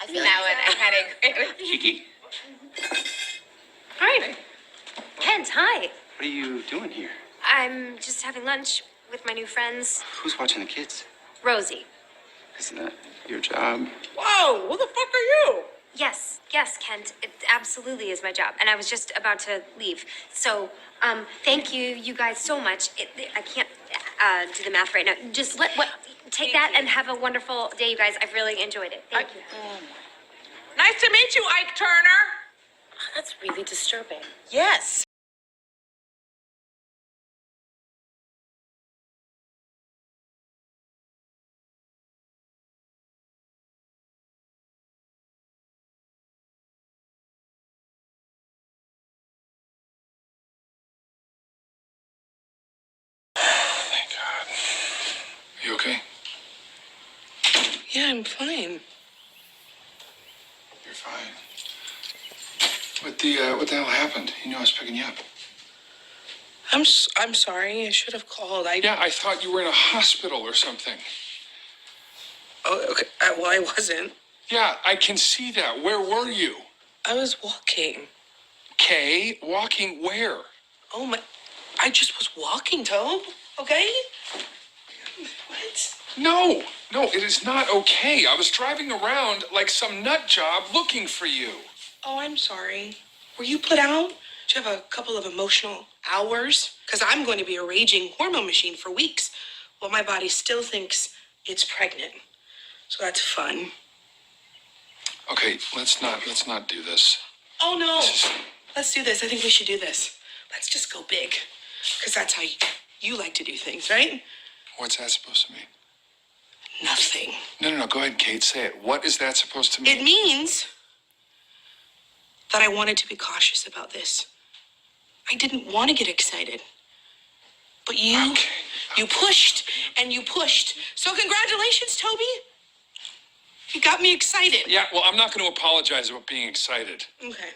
That one, I had to agree with Kiki. Hi. Kent, hi. What are you doing here? I'm just having lunch with my new friends. Who's watching the kids? Rosie. Isn't that your job? Whoa, who the fuck are you? Yes, Kent. It absolutely is my job. And I was just about to leave. So, thank you guys so much. I can't do the math right now. Just take that and have a wonderful day, you guys. I've really enjoyed it. Thank you. Nice to meet you, Ike Turner. That's really disturbing. Yes. Thank God. You okay? Yeah, I'm fine. You're fine. What the hell happened? You knew I was picking you up. I'm sorry. I should have called. Yeah, I thought you were in a hospital or something. Oh, okay. Well, I wasn't. Yeah, I can see that. Where were you? I was walking. Kay, walking where? Oh my! I just was walking, Tobe. Okay. What? No, it is not okay. I was driving around like some nut job looking for you. Oh, I'm sorry. Were you put out? Do you have a couple of emotional hours? Because I'm going to be a raging hormone machine for weeks. Well, my body still thinks it's pregnant. So that's fun. Okay, let's not do this. Oh, no. Let's do this. I think we should do this. Let's just go big. Because that's how you like to do things, right? What's that supposed to mean? Nothing. No. Go ahead, Kate. Say it. What is that supposed to mean? It means that I wanted to be cautious about this. I didn't want to get excited. But you pushed and you pushed. So congratulations, Toby. You got me excited. Yeah, well, I'm not going to apologize about being excited. Okay.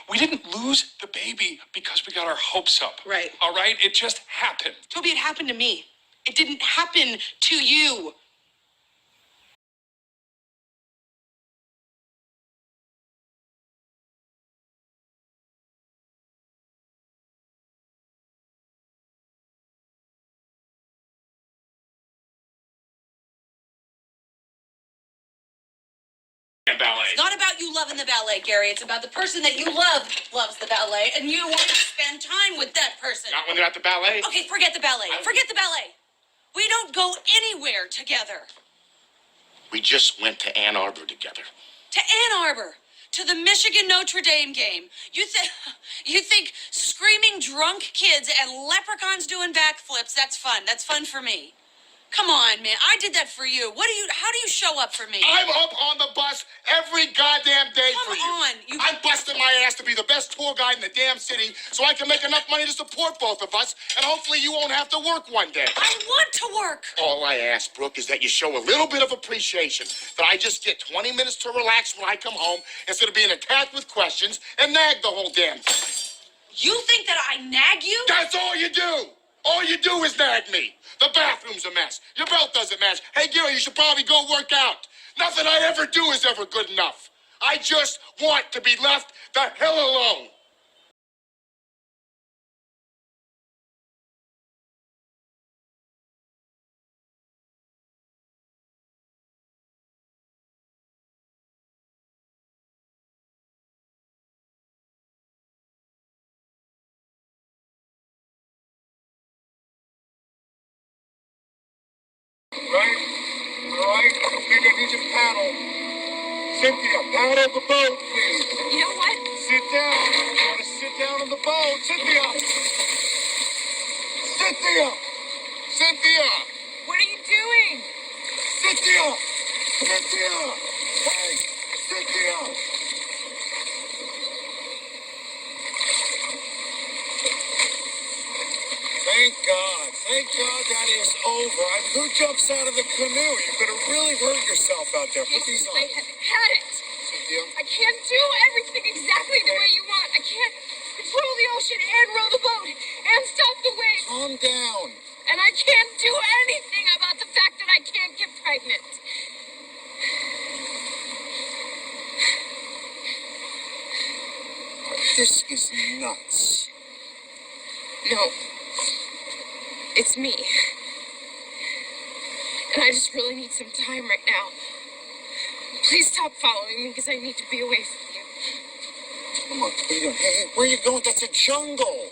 We didn't lose the baby because we got our hopes up. Right. All right? It just happened. Toby, it happened to me. It didn't happen to you. Ballet. It's not about you loving the ballet, Gary. It's about the person that you love loves the ballet, and you want to spend time with that person. Not when they're at the ballet. Okay, forget the ballet. Forget the ballet. We don't go anywhere together. We just went to Ann Arbor together. To Ann Arbor. To the Michigan Notre Dame game. You think screaming drunk kids and leprechauns doing backflips, that's fun. That's fun for me. Come on, man. I did that for you. How do you show up for me? I'm up on the bus every goddamn day for you. Come on. I'm busting my ass to be the best tour guide in the damn city so I can make enough money to support both of us, and hopefully you won't have to work one day. I want to work. All I ask, Brooke, is that you show a little bit of appreciation, that I just get 20 minutes to relax when I come home instead of being attacked with questions and nag the whole damn thing. You think that I nag you? That's all you do. All you do is nag me. The bathroom's a mess. Your belt doesn't match. Hey, Gary, you should probably go work out. Nothing I ever do is ever good enough. I just want to be left the hell alone. Right. Okay, I need you to paddle. Cynthia, paddle the boat, please. You know what? Sit down. You gotta sit down on the boat. Cynthia! Cynthia! What are you doing? Cynthia! Hey, Cynthia! Thank God that is over. Who jumps out of the canoe? You could have really hurt yourself out there. Put these on. I have had it. Cynthia? I can't do everything exactly the way you want. I can't control the ocean and row the boat and stop the waves. Calm down. And I can't do anything about the fact that I can't get pregnant. is nuts. No. It's me. And I just really need some time right now. Please stop following me because I need to be away from you. Come on, what are you doing? Hey, where are you going? That's a jungle.